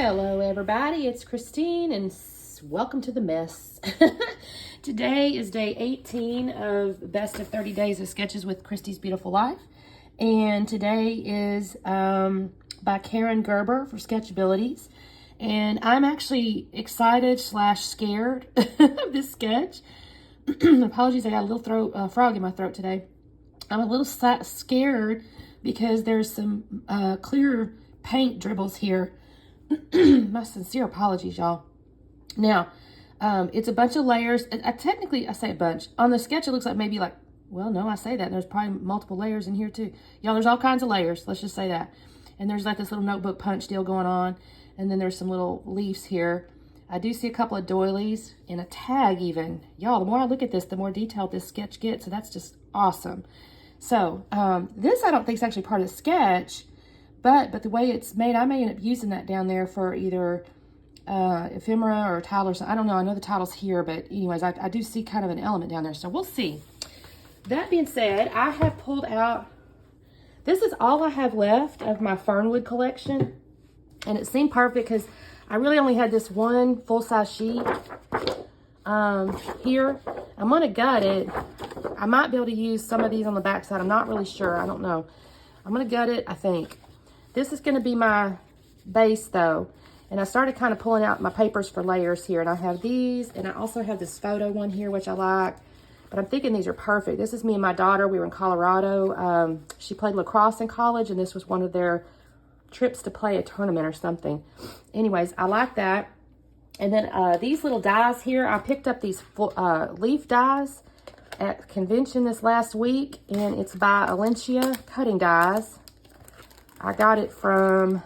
Hello everybody, it's Christine and welcome to the mess. Today is day 18 of Best of 30 Days of Sketches with Christy's Beautiful Life. And today is by Karen Gerber for Sketchabilities. And I'm actually excited / scared of this sketch. Apologies, I got a little frog in my throat today. I'm a little scared because there's some clear paint dribbles here. My sincere apologies, y'all. Now, it's a bunch of layers. Technically, I say a bunch. On the sketch, it looks like maybe like, well, no, I say that. There's probably multiple layers in here too. Y'all, there's all kinds of layers. Let's just say that. And there's like this little notebook punch deal going on. And then there's some little leaves here. I do see a couple of doilies and a tag even. Y'all, the more I look at this, the more detailed this sketch gets. So that's just awesome. So this I don't think is actually part of the sketch. But the way it's made, I may end up using that down there for either ephemera or a title or something. I don't know. I know the title's here, but anyways, I do see kind of an element down there. So we'll see. That being said, I have pulled out, this is all I have left of my Fernwood collection. And it seemed perfect because I really only had this one full-size sheet here. I'm going to gut it. I might be able to use some of these on the back side. I'm not really sure. I don't know. I'm going to gut it, I think. This is going to be my base though. And I started kind of pulling out my papers for layers here. And I have these, and I also have this photo one here, which I like. But I'm thinking these are perfect. This is me and my daughter. We were in Colorado. She played lacrosse in college, and this was one of their trips to play a tournament or something. Anyways, I like that. And then these little dies here, I picked up these leaf dies at convention this last week, and it's by Alencia Cutting Dies. I got it from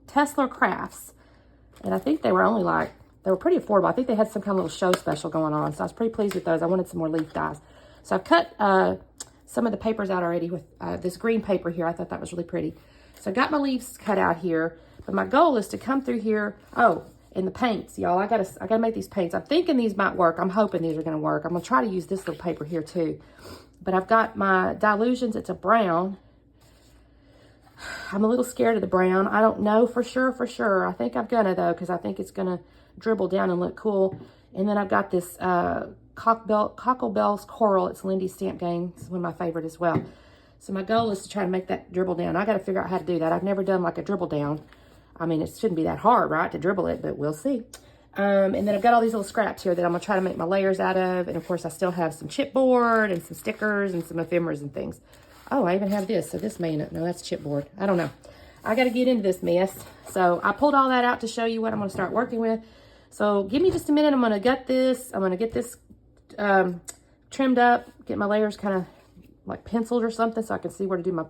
Tesla Crafts, and I think they were only like, they were pretty affordable. I think they had some kind of little show special going on, so I was pretty pleased with those. I wanted some more leaf dies. So I've cut some of the papers out already with this green paper here. I thought that was really pretty. So I got my leaves cut out here, but my goal is to come through here. Oh, and the paints, y'all. I gotta make these paints. I'm thinking these might work. I'm hoping these are gonna work. I'm gonna try to use this little paper here too. But I've got my Dilutions. It's a brown. I'm a little scared of the brown. I don't know for sure. I think I'm gonna though, because I think it's gonna dribble down and look cool. And then I've got this Cockle-Bell's Coral. It's Lindy's Stamp Gang. It's one of my favorite as well. So my goal is to try to make that dribble down. I got to figure out how to do that. I've never done like a dribble down. I mean, it shouldn't be that hard, right, to dribble it, but we'll see. And then I've got all these little scraps here that I'm going to try to make my layers out of. And of course, I still have some chipboard and some stickers and some ephemeras and things. Oh, I even have this. So this may not, no, that's chipboard. I don't know. I got to get into this mess. So I pulled all that out to show you what I'm going to start working with. So give me just a minute. I'm going to gut this. I'm going to get this trimmed up, get my layers kind of like penciled or something so I can see where to do my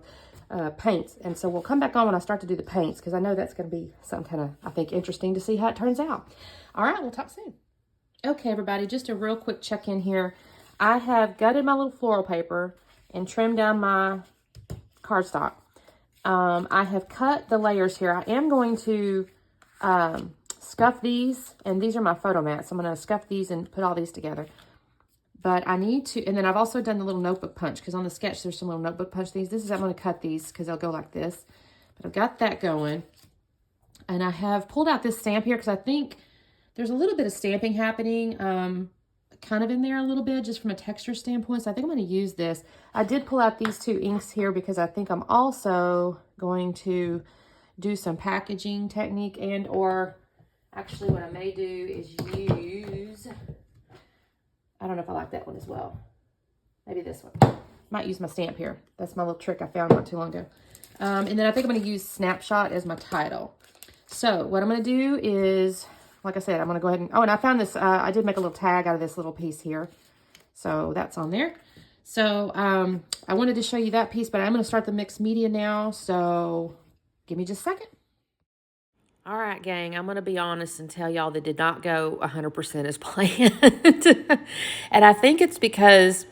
paints. And so we'll come back on when I start to do the paints because I know that's going to be something kind of, I think, interesting to see how it turns out. All right, we'll talk soon. Okay, everybody, just a real quick check-in here. I have gutted my little floral paper and trimmed down my cardstock. I have cut the layers here. I am going to scuff these, and these are my photo mats. I'm going to scuff these and put all these together. But I need to, and then I've also done the little notebook punch because on the sketch there's some little notebook punch things. This is, I'm going to cut these because they'll go like this. But I've got that going. And I have pulled out this stamp here because I think there's a little bit of stamping happening kind of in there a little bit just from a texture standpoint. So I think I'm going to use this. I did pull out these two inks here because I think I'm also going to do some packaging technique and or actually what I may do is use... I don't know if I like that one as well. Maybe this one. Might use my stamp here. That's my little trick I found not too long ago. And then I think I'm going to use Snapshot as my title. So what I'm going to do is, like I said, I'm going to go ahead and... Oh, and I found this... I did make a little tag out of this little piece here. So that's on there. So I wanted to show you that piece, but I'm going to start the mixed media now. So give me just a second. All right, gang, I'm going to be honest and tell y'all that did not go 100% as planned. And I think it's because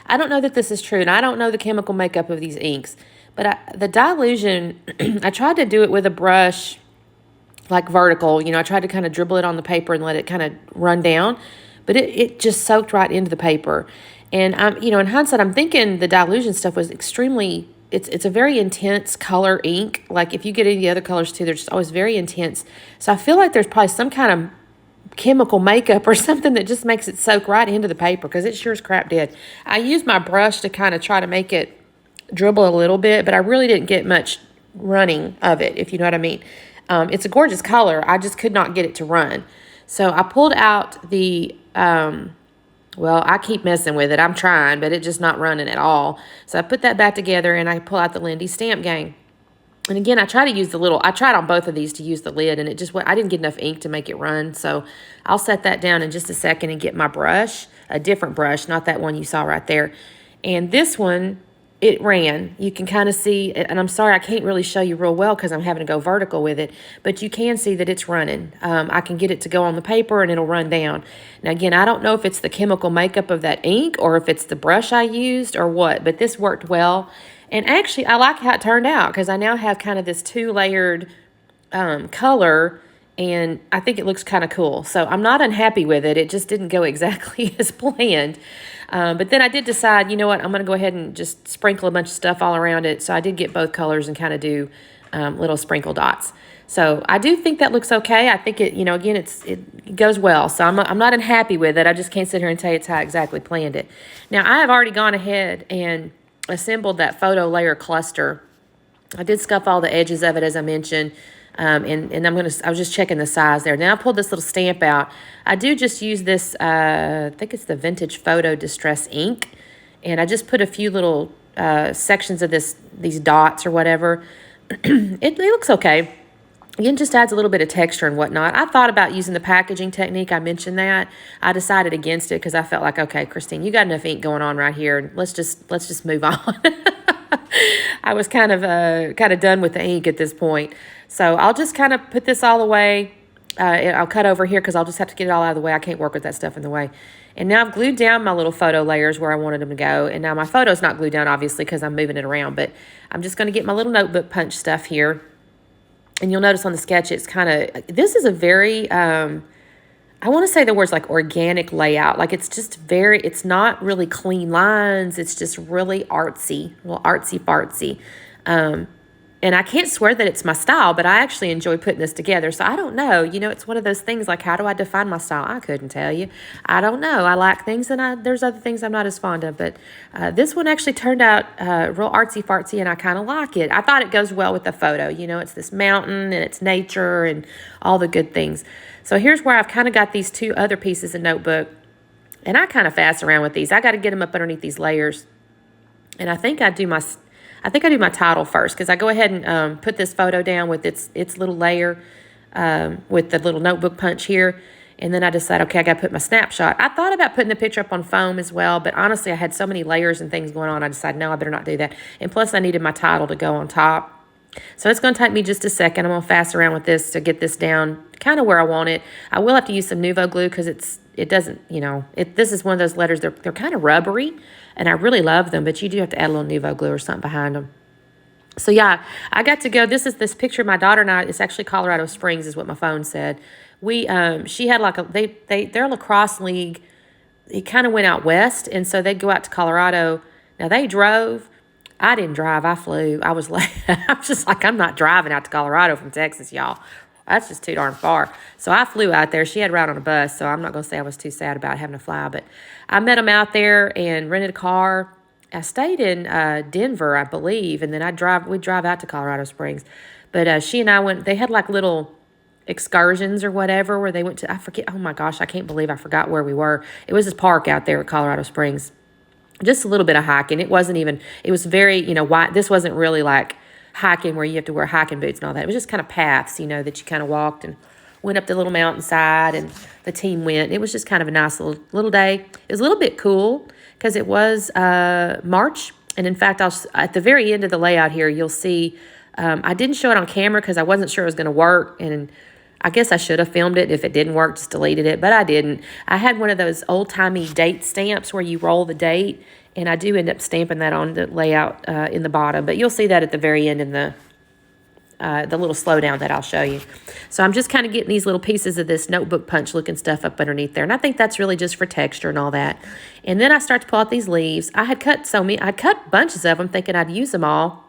I don't know that this is true, and I don't know the chemical makeup of these inks. But the dilution, I tried to do it with a brush, like vertical. You know, I tried to kind of dribble it on the paper and let it kind of run down. But it just soaked right into the paper. And, in hindsight, I'm thinking the dilution stuff was extremely it's a very intense color ink. Like if you get any of the other colors too, they're just always very intense. So I feel like there's probably some kind of chemical makeup or something that just makes it soak right into the paper, because it sure as crap did. I used my brush to kind of try to make it dribble a little bit, but I really didn't get much running of it, if you know what I mean. It's a gorgeous color. I just could not get it to run. So I pulled out the, well, I keep messing with it. I'm trying, but it's just not running at all. So I put that back together, and I pull out the Lindy Stamp Gang. And again, I try to use the little, I tried on both of these to use the lid, and it just, I didn't get enough ink to make it run. So I'll set that down in just a second and get my brush, a different brush, not that one you saw right there. And this one, it ran. You can kind of see, and I'm sorry, I can't really show you real well because I'm having to go vertical with it, but you can see that it's running. I can get it to go on the paper and it'll run down. Now, again, I don't know if it's the chemical makeup of that ink or if it's the brush I used or what, but this worked well. And actually, I like how it turned out because I now have kind of this two-layered color, and I think it looks kind of cool. So I'm not unhappy with it. It just didn't go exactly as planned. But then I did decide, you know what, I'm going to go ahead and just sprinkle a bunch of stuff all around it. So I did get both colors and kind of do little sprinkle dots. So I do think that looks okay. I think it, you know, again, it goes well. So I'm not unhappy with it. I just can't sit here and tell you it's how I exactly planned it. Now, I have already gone ahead and assembled that photo layer cluster. I did scuff all the edges of it, as I mentioned. And I was just checking the size there. Now I pulled this little stamp out. I do just use this, I think it's the Vintage Photo Distress ink. And I just put a few little sections of these dots or whatever. It looks okay. Again, just adds a little bit of texture and whatnot. I thought about using the packaging technique. I mentioned that. I decided against it because I felt like, okay, Christine, you got enough ink going on right here. Let's just move on. I was kind of done with the ink at this point. So I'll just kind of put this all away. I'll cut over here because I'll just have to get it all out of the way. I can't work with that stuff in the way. And now I've glued down my little photo layers where I wanted them to go. And now my photo's not glued down, obviously, because I'm moving it around. But I'm just going to get my little notebook punch stuff here. And you'll notice on the sketch, it's kind of, this is a very, I want to say the words like organic layout. Like it's just very, it's not really clean lines. It's just really artsy, well, artsy-fartsy. And I can't swear that it's my style, but I actually enjoy putting this together. So I don't know. You know, it's one of those things like, how do I define my style? I couldn't tell you. I don't know. I like things, and there's other things I'm not as fond of. But this one actually turned out real artsy-fartsy, and I kind of like it. I thought it goes well with the photo. You know, it's this mountain, and it's nature, and all the good things. So here's where I've kind of got these two other pieces of notebook, and I kind of fass around with these. I got to get them up underneath these layers. And I think I do my title first, because I go ahead and put this photo down with its little layer with the little notebook punch here. And then I decide, okay, I got to put my snapshot. I thought about putting the picture up on foam as well, but honestly, I had so many layers and things going on, I decided, no, I better not do that. And plus, I needed my title to go on top. So it's going to take me just a second. I'm going to fast around with this to get this down kind of where I want it. I will have to use some Nuvo glue because it doesn't, you know, this is one of those letters, they're kind of rubbery, and I really love them, but you do have to add a little Nuvo glue or something behind them. So yeah, I got to go. This is this picture of my daughter and I. It's actually Colorado Springs is what my phone said. She had like their lacrosse league. It kind of went out west, and so they'd go out to Colorado. Now they drove. I didn't drive. I flew. I was like, I'm just like, I'm not driving out to Colorado from Texas, y'all. That's just too darn far. So I flew out there. She had to ride on a bus, so I'm not going to say I was too sad about having to fly. But I met them out there and rented a car. I stayed in Denver, I believe, and then we'd drive out to Colorado Springs. But she and I went, they had like little excursions or whatever where they went to, I forget, oh my gosh, I can't believe I forgot where we were. It was this park out there at Colorado Springs. Just a little bit of hiking. It was very, you know, wide. This wasn't really like hiking where you have to wear hiking boots and all that. It was just kind of paths, you know, that you kind of walked and went up the little mountainside, and the team went. It was just kind of a nice little day. It was a little bit cool because it was March. And in fact, at the very end of the layout here, you'll see, I didn't show it on camera because I wasn't sure it was going to work. And I guess I should have filmed it. If it didn't work, just deleted it, but I didn't. I had one of those old-timey date stamps where you roll the date, and I do end up stamping that on the layout in the bottom. But you'll see that at the very end in the the little slowdown that I'll show you. So I'm just kind of getting these little pieces of this notebook punch looking stuff up underneath there. And I think that's really just for texture and all that. And then I start to pull out these leaves. I'd cut bunches of them thinking I'd use them all.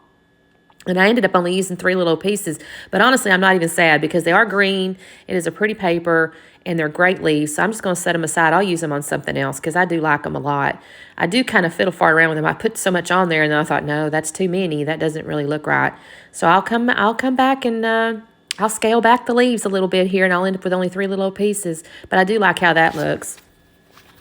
And I ended up only using 3 little pieces. But honestly, I'm not even sad because they are green. It is a pretty paper, and they're great leaves. So I'm just going to set them aside. I'll use them on something else because I do like them a lot. I do kind of fiddle far around with them. I put so much on there, and then I thought, no, that's too many. That doesn't really look right. So I'll come back and I'll scale back the leaves a little bit here, and I'll end up with only 3 little pieces. But I do like how that looks.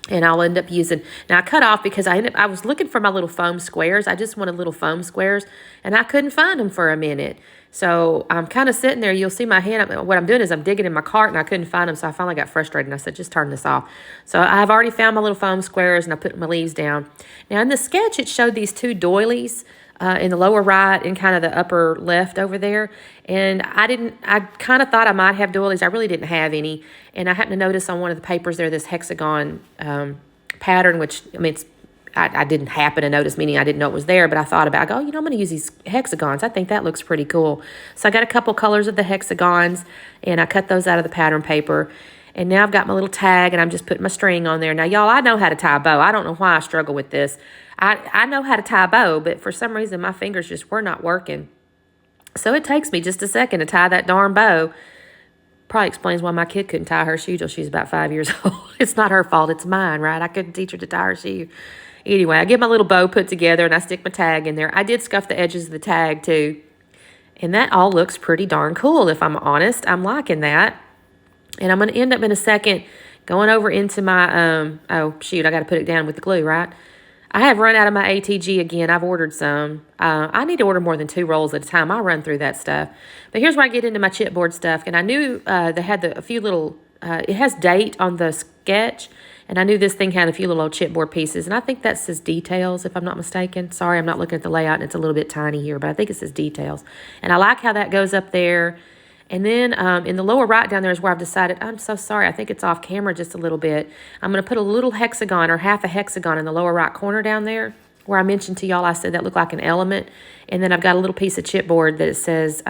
And I'll end up using, now I cut off because I was looking for my little foam squares. I just wanted little foam squares, and I couldn't find them for a minute. So I'm kind of sitting there. You'll see my hand. What I'm doing is I'm digging in my cart, and I couldn't find them. So I finally got frustrated, and I said, just turn this off. So I've already found my little foam squares, and I put my leaves down. Now in the sketch, it showed these 2 doilies in the lower right and kind of the upper left over there. And I kind of thought I might have doilies. I really didn't have any. And I happened to notice on one of the papers there, this hexagon pattern, which, I mean, I didn't happen to notice, meaning I didn't know it was there, but I thought about, I'm going to use these hexagons. I think that looks pretty cool. So I got a couple colors of the hexagons, and I cut those out of the pattern paper. And now I've got my little tag, and I'm just putting my string on there. Now, y'all, I know how to tie a bow. I don't know why I struggle with this. I know how to tie a bow, but for some reason, my fingers just were not working. So it takes me just a second to tie that darn bow. Probably explains why my kid couldn't tie her shoe till she's about 5 years old. It's not her fault. It's mine, right? I couldn't teach her to tie her shoe. Anyway, I get my little bow put together, and I stick my tag in there. I did scuff the edges of the tag, too. And that all looks pretty darn cool, if I'm honest. I'm liking that. And I'm going to end up in a second going over into my, oh, shoot, I got to put it down with the glue, right? I have run out of my ATG again. I've ordered some. I need to order more than 2 rolls at a time. I'll run through that stuff. But here's where I get into my chipboard stuff. And I knew they had a few little, it has date on the sketch. And I knew this thing had a few little old chipboard pieces. And I think that says details, if I'm not mistaken. Sorry, I'm not looking at the layout, and it's a little bit tiny here. But I think it says details. And I like how that goes up there. And then in the lower right down there is where I've decided, I'm so sorry, I think it's off camera just a little bit. I'm going to put a little hexagon or half a hexagon in the lower right corner down there where I mentioned to y'all I said that looked like an element. And then I've got a little piece of chipboard that it says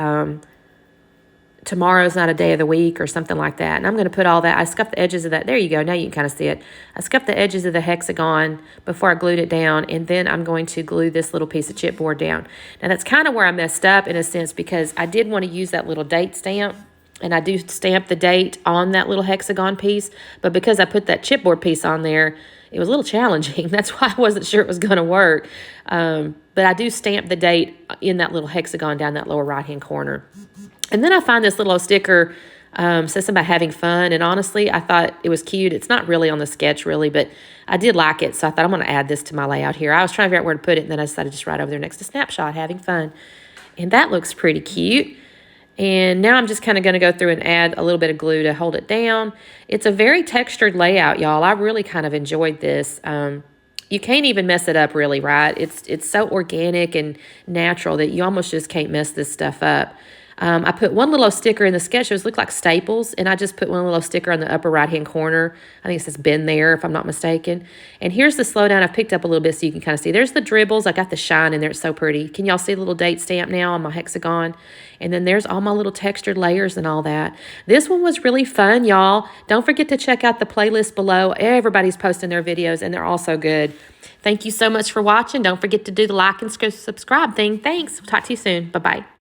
tomorrow's not a day of the week or something like that. And I'm going to put all that. I scuffed the edges of that. There you go. Now you can kind of see it. I scuffed the edges of the hexagon before I glued it down. And then I'm going to glue this little piece of chipboard down. Now that's kind of where I messed up in a sense because I did want to use that little date stamp. And I do stamp the date on that little hexagon piece. But because I put that chipboard piece on there, it was a little challenging. That's why I wasn't sure it was going to work. But I do stamp the date in that little hexagon down that lower right-hand corner. And then I find this little sticker, says something about having fun. And honestly, I thought it was cute. It's not really on the sketch, really, but I did like it. So I thought I'm going to add this to my layout here. I was trying to figure out where to put it, and then I decided just right over there next to Snapshot, having fun. And that looks pretty cute. And now I'm just kind of going to go through and add a little bit of glue to hold it down. It's a very textured layout, y'all. I really kind of enjoyed this. You can't even mess it up, really, right? It's so organic and natural that you almost just can't mess this stuff up. I put one little sticker in the sketch. Those look like staples, and I just put one little sticker on the upper right-hand corner. I think it says been there, if I'm not mistaken. And here's the slowdown. I've picked up a little bit so you can kind of see. There's the dribbles. I got the shine in there. It's so pretty. Can y'all see the little date stamp now on my hexagon? And then there's all my little textured layers and all that. This one was really fun, y'all. Don't forget to check out the playlist below. Everybody's posting their videos, and they're all so good. Thank you so much for watching. Don't forget to do the like and subscribe thing. Thanks. Talk to you soon. Bye-bye.